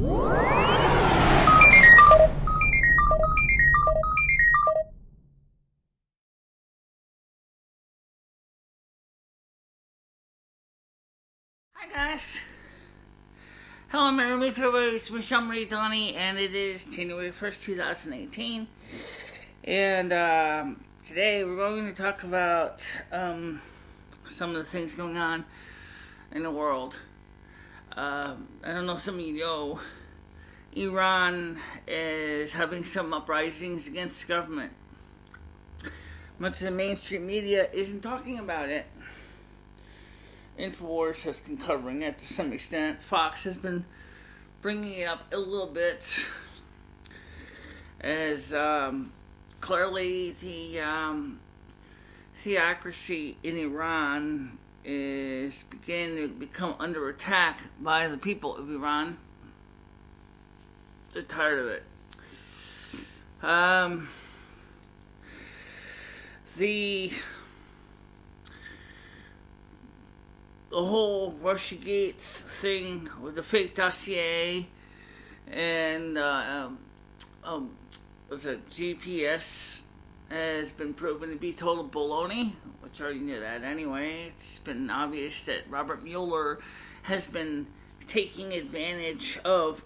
Hi guys. Hello, Mary it's MicheleMarieDalene, and it is January 1st, 2018. And today we're going to talk about some of the things going on in the world. I don't know if some of you know, Iran is having some uprisings against the government. Much of the mainstream media isn't talking about it. InfoWars has been covering it to some extent. Fox has been bringing it up a little bit, as clearly the theocracy in Iran is beginning to become under attack by the people of Iran. They're tired of it. The whole Russiagate thing with the fake dossier and was it GPS has been proven to be total baloney, which I already knew that anyway. It's been obvious that Robert Mueller has been taking advantage of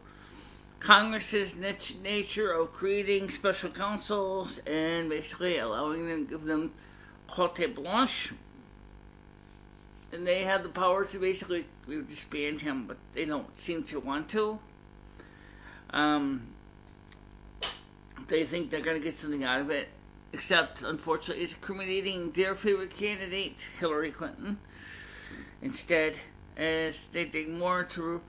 Congress's nature of creating special counsels and basically allowing them to give them carte blanche. And they have the power to basically disband him, but they don't seem to want to. They think they're going to get something out of it, except, unfortunately, it's incriminating their favorite candidate, Hillary Clinton, instead, as they dig more into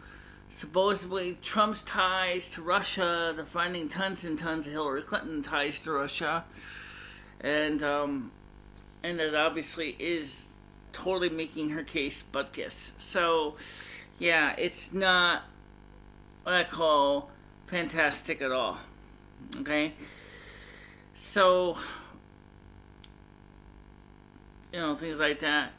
supposedly Trump's ties to Russia. They're finding tons and tons of Hillary Clinton ties to Russia, and that obviously is totally making her case butkus. So, yeah, it's not what I call fantastic at all. Okay? So, things like that.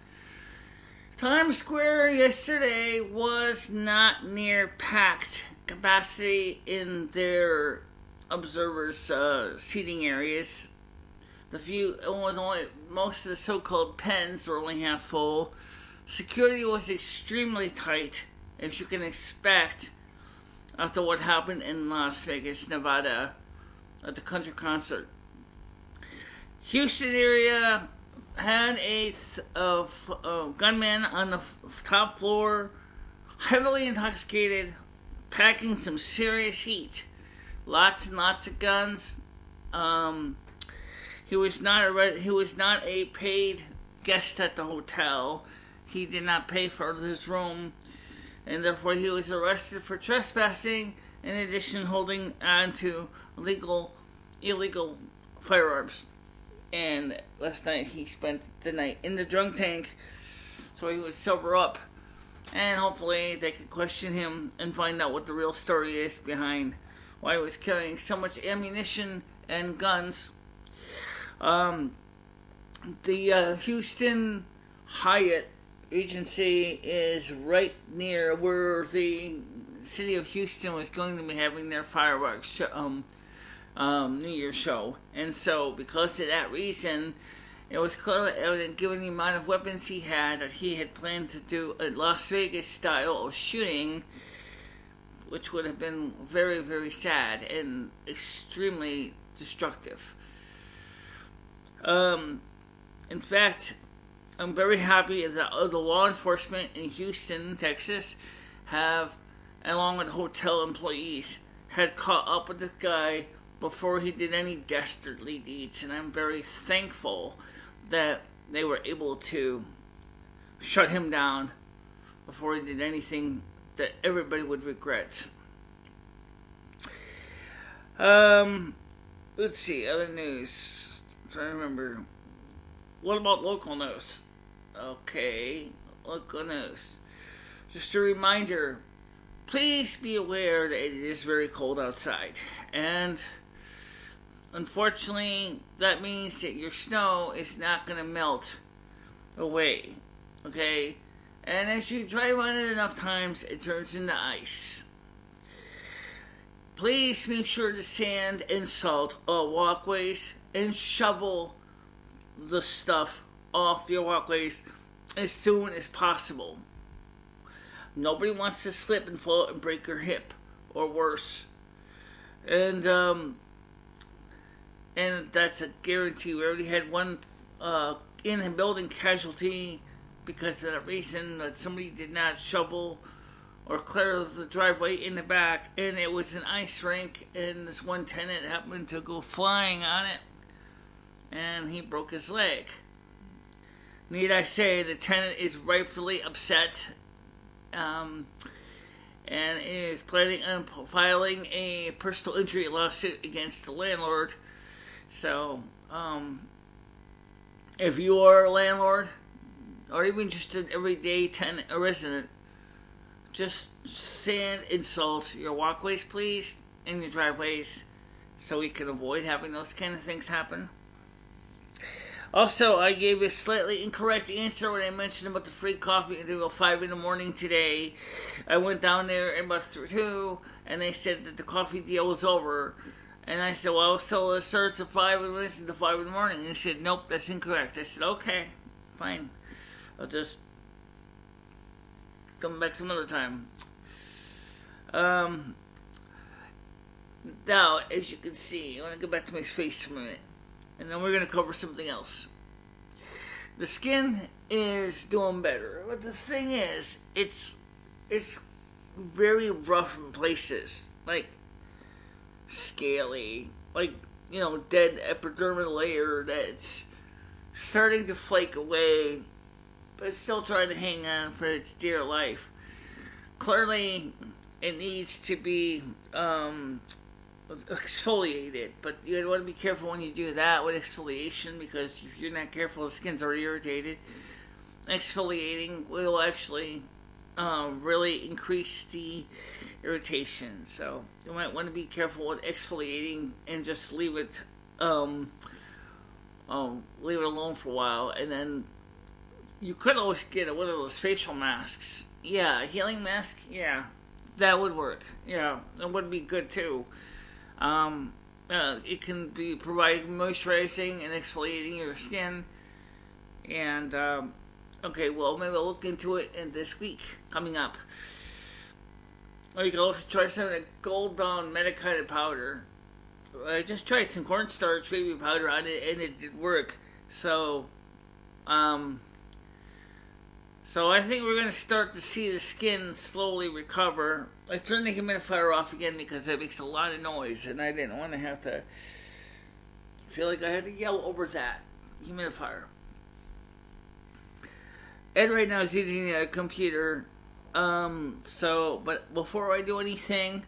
Times Square yesterday was not near packed capacity in their observers' seating areas. Most of the so-called pens were only half full. Security was extremely tight, as you can expect, after what happened in Las Vegas, Nevada, at the country concert. Houston area had a gunman on the top floor, heavily intoxicated, packing some serious heat. Lots and lots of guns. He was not a paid guest at the hotel. He did not pay for his room, and therefore he was arrested for trespassing, in addition holding on to illegal firearms. And last night he spent the night in the drunk tank, so he would sober up, and hopefully they could question him and find out what the real story is behind why he was carrying so much ammunition and guns. The Houston Hyatt Regency is right near where the city of Houston was going to be having their fireworks New Year's show. And so, because of that reason, it was clearly evident, given the amount of weapons he had, that he had planned to do a Las Vegas style of shooting, which would have been very, very sad and extremely destructive. In fact, I'm very happy that the law enforcement in Houston, Texas, have, along with hotel employees, had caught up with this guy before he did any dastardly deeds, and I'm very thankful that they were able to shut him down before he did anything that everybody would regret. Let's see, other news. I'm trying to remember. What about local news? Okay, local news. Just a reminder, please be aware that it is very cold outside. And unfortunately, that means that your snow is not going to melt away. Okay? And as you drive on it enough times, it turns into ice. please make sure to sand and salt all walkways and shovel the stuff off your walkways as soon as possible. Nobody wants to slip and fall and break your hip or worse. And that's a guarantee. We already had one in-building casualty because of that reason, that somebody did not shovel or clear the driveway in the back, and it was an ice rink, and this one tenant happened to go flying on it, and he broke his leg. Need I say, the tenant is rightfully upset, and is planning on filing a personal injury lawsuit against the landlord. So, if you are a landlord, or even just an everyday tenant, a resident, just sand and salt your walkways, please, and your driveways, so we can avoid having those kind of things happen. Also, I gave a slightly incorrect answer when I mentioned about the free coffee until 5 in the morning today. I went down there at about 2, and they said that the coffee deal was over. And I said, well, so it starts at 5 and it's to 5 in the morning. And they said, nope, that's incorrect. I said, okay, fine. I'll just come back some other time. Now, as you can see, I want to go back to my face for a minute. And then we're going to cover something else. The skin is doing better. But the thing is, it's very rough in places. Like, scaly. Like, dead epidermal layer that's starting to flake away, but it's still trying to hang on for its dear life. Clearly, it needs to be exfoliated, but you want to be careful when you do that with exfoliation, because if you're not careful, the skin's already irritated. Exfoliating will actually really increase the irritation, so you might want to be careful with exfoliating and just leave it alone for a while. And then you could always get one of those facial masks. Yeah, a healing mask. Yeah, that would work. Yeah, that would be good too. It can be providing moisturizing and exfoliating your skin. And okay, well, maybe I'll look into it in this week coming up. Or you can also try some of the gold brown medicated powder. I just tried some cornstarch baby powder on it, and it did work. So I think we're going to start to see the skin slowly recover. I turned the humidifier off again because it makes a lot of noise, and I didn't want to have to feel like I had to yell over that humidifier. Ed right now is using a computer. But before I do anything,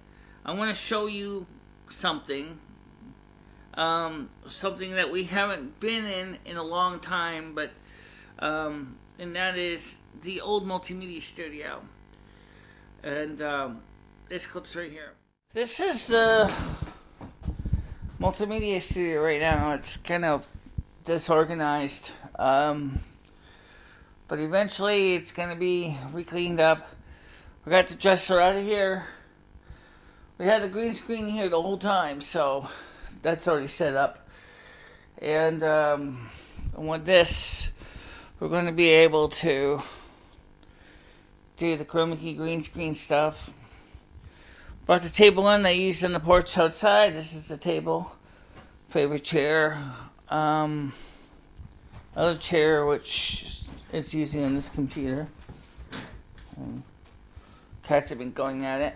I want to show you something. Something that we haven't been in a long time, but and that is the old multimedia studio. And this clip's right here. This is the multimedia studio right now. It's kind of disorganized, but eventually it's going to be re-cleaned up. We got the dresser out of here. We had the green screen here the whole time, so that's already set up. And with this, we're going to be able to do the chroma key green screen stuff. Brought the table in I used on the porch outside. This is the table. Favorite chair. Other chair which it's using on this computer. Cats have been going at it.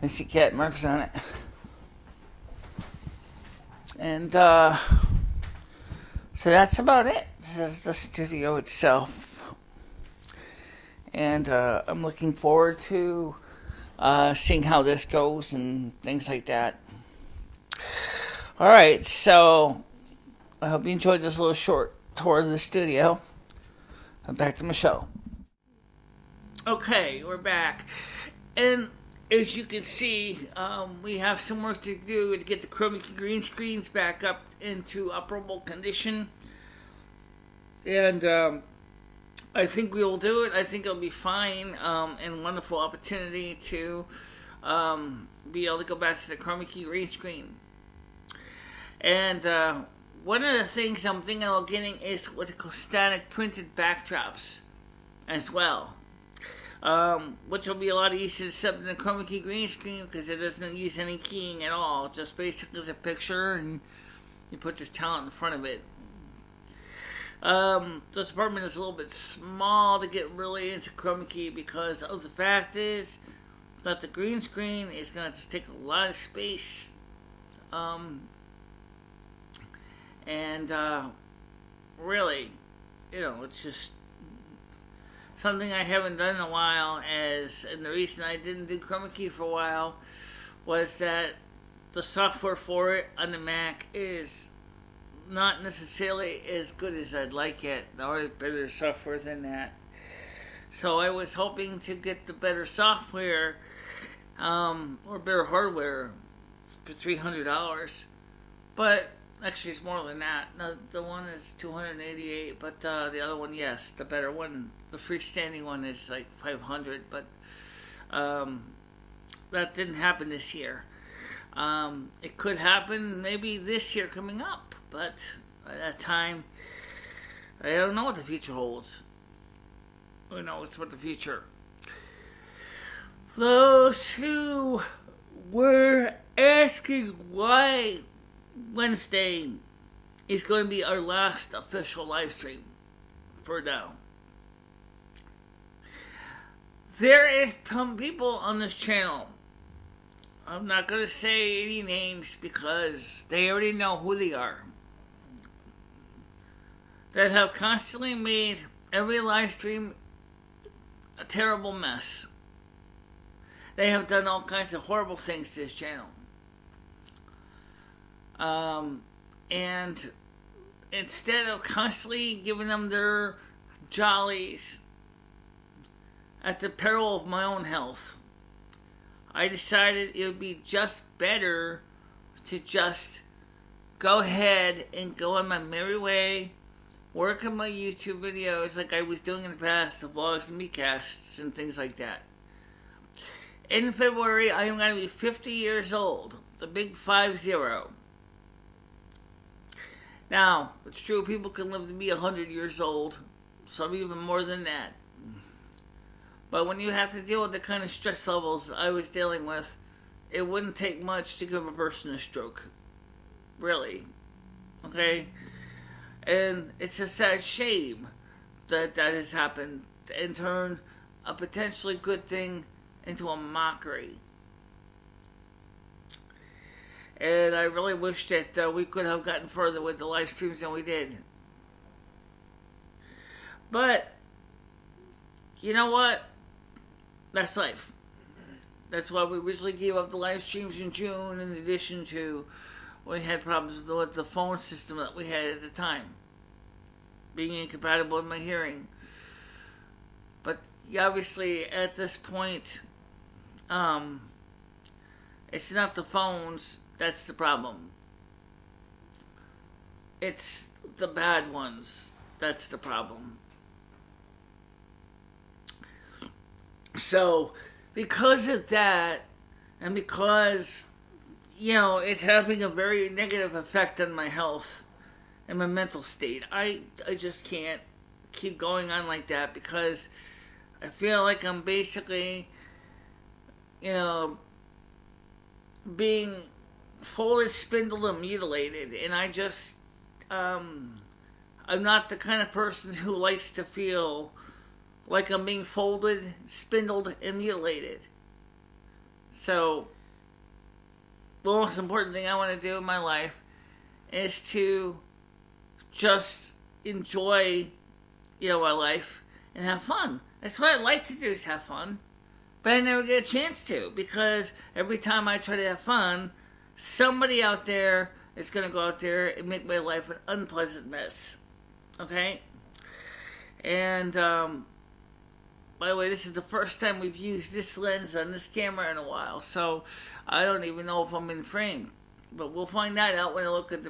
I see cat marks on it. And so that's about it. This is the studio itself. And I'm looking forward to seeing how this goes and things like that. Alright, so I hope you enjoyed this little short tour of the studio. I'm back to Michelle. Okay, we're back. And as you can see, we have some work to do to get the chroma key green screens back up into operable condition. And I think we will do it. I think it'll be fine, and wonderful opportunity to be able to go back to the chroma key green screen. And one of the things I'm thinking about getting is what they call static printed backdrops as well. Which will be a lot easier to set in the chroma key green screen because it doesn't use any keying at all. Just basically as a picture and you put your talent in front of it. This apartment is a little bit small to get really into chroma key because of the fact is that the green screen is going to just take a lot of space. Really, it's just something I haven't done in a while. And the reason I didn't do chroma key for a while was that the software for it on the Mac is not necessarily as good as I'd like it. There is better software than that. So I was hoping to get the better software or better hardware for $300. But actually it's more than that. No, the one is $288, but the other one, yes, the better one, the freestanding one is like $500, but that didn't happen this year. It could happen maybe this year coming up, but by that time, I don't know what the future holds. Who knows what the future. Those who were asking why Wednesday is going to be our last official live stream for now. There is some people on this channel, I'm not going to say any names because they already know who they are, that have constantly made every live stream a terrible mess. They have done all kinds of horrible things to this channel. And instead of constantly giving them their jollies at the peril of my own health, I decided it would be just better to just go ahead and go on my merry way, work on my YouTube videos like I was doing in the past, the vlogs and mecasts and things like that. In February, I am going to be 50 years old, the big 50. Now, it's true, people can live to be 100 years old, some even more than that. But when you have to deal with the kind of stress levels I was dealing with, it wouldn't take much to give a person a stroke. Really. Okay? And it's a sad shame that that has happened and turned a potentially good thing into a mockery. And I really wish that we could have gotten further with the live streams than we did. But, you know what? That's life. That's why we originally gave up the live streams in June, in addition to we had problems with the phone system that we had at the time, being incompatible with my hearing. But obviously, at this point, it's not the phones that's the problem. It's the bad ones that's the problem. So, because of that, and because, it's having a very negative effect on my health and my mental state, I just can't keep going on like that because I feel like I'm basically, being folded, spindled, and mutilated, and I just, I'm not the kind of person who likes to feel like I'm being folded, spindled, and mutilated. So, the most important thing I want to do in my life is to just enjoy, my life and have fun. That's what I like to do, is have fun. But I never get a chance to, because every time I try to have fun, somebody out there is going to go out there and make my life an unpleasant mess. Okay? And, by the way, this is the first time we've used this lens on this camera in a while, so I don't even know if I'm in frame. But we'll find that out when I look at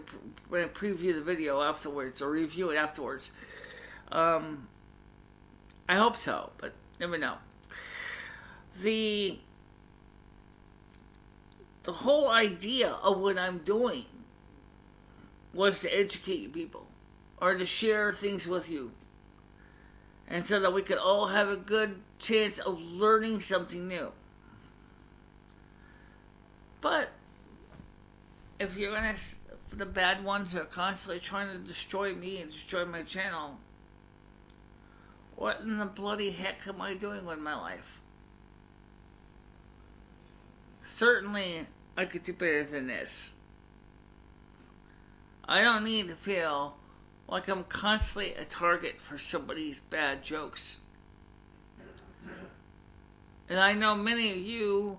when I preview the video afterwards, or review it afterwards. I hope so, but never know. the whole idea of what I'm doing was to educate you people, or to share things with you, and so that we could all have a good chance of learning something new. But if you're gonna, the bad ones are constantly trying to destroy me and destroy my channel, what in the bloody heck am I doing with my life? Certainly, I could do better than this. I don't need to feel like I'm constantly a target for somebody's bad jokes. And I know many of you,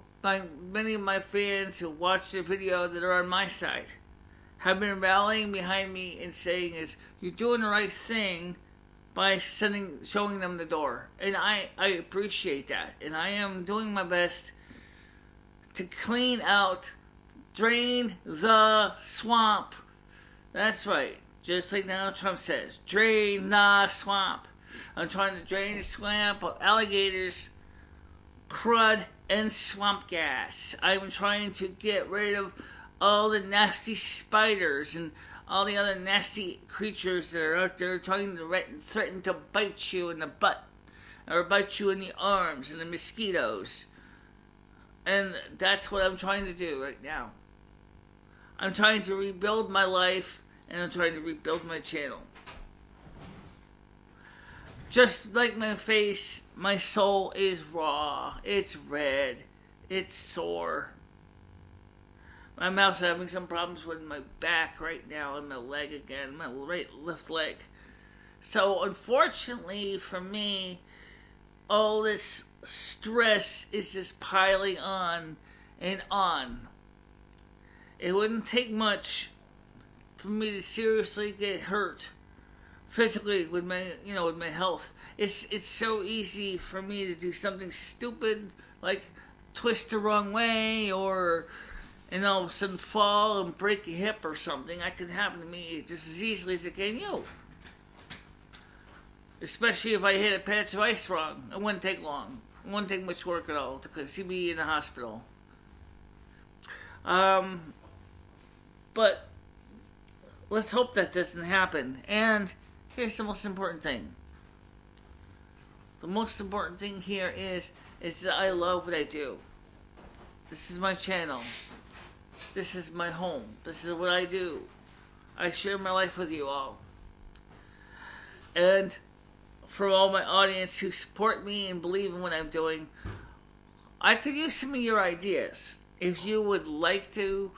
many of my fans who watch the video that are on my side, have been rallying behind me and saying you're doing the right thing by showing them the door. And I appreciate that. And I am doing my best to clean out, drain the swamp. That's right. Just like Donald Trump says, drain the swamp. I'm trying to drain the swamp of alligators, crud, and swamp gas. I'm trying to get rid of all the nasty spiders and all the other nasty creatures that are out there trying to threaten to bite you in the butt or bite you in the arms, and the mosquitoes. And that's what I'm trying to do right now. I'm trying to rebuild my life, and I'm trying to rebuild my channel. Just like my face, my soul is raw. It's red. It's sore. My mouth's having some problems with my back right now, and my leg again, my left leg. So unfortunately for me, all this stress is just piling on and on. It wouldn't take much for me to seriously get hurt physically with my health. It's so easy for me to do something stupid like twist the wrong way, or all of a sudden fall and break a hip or something. That can happen to me just as easily as it can you. Especially if I hit a patch of ice wrong. It wouldn't take long. It wouldn't take much work at all to see me in the hospital. But let's hope that doesn't happen. And here's the most important thing. The most important thing here is that I love what I do. This is my channel. This is my home. This is what I do. I share my life with you all. And for all my audience who support me and believe in what I'm doing, I could use some of your ideas. If you would like to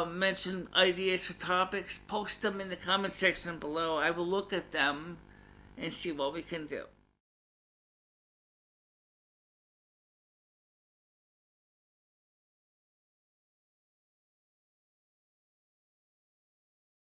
mention ideas for topics, post them in the comment section below. I will look at them and see what we can do.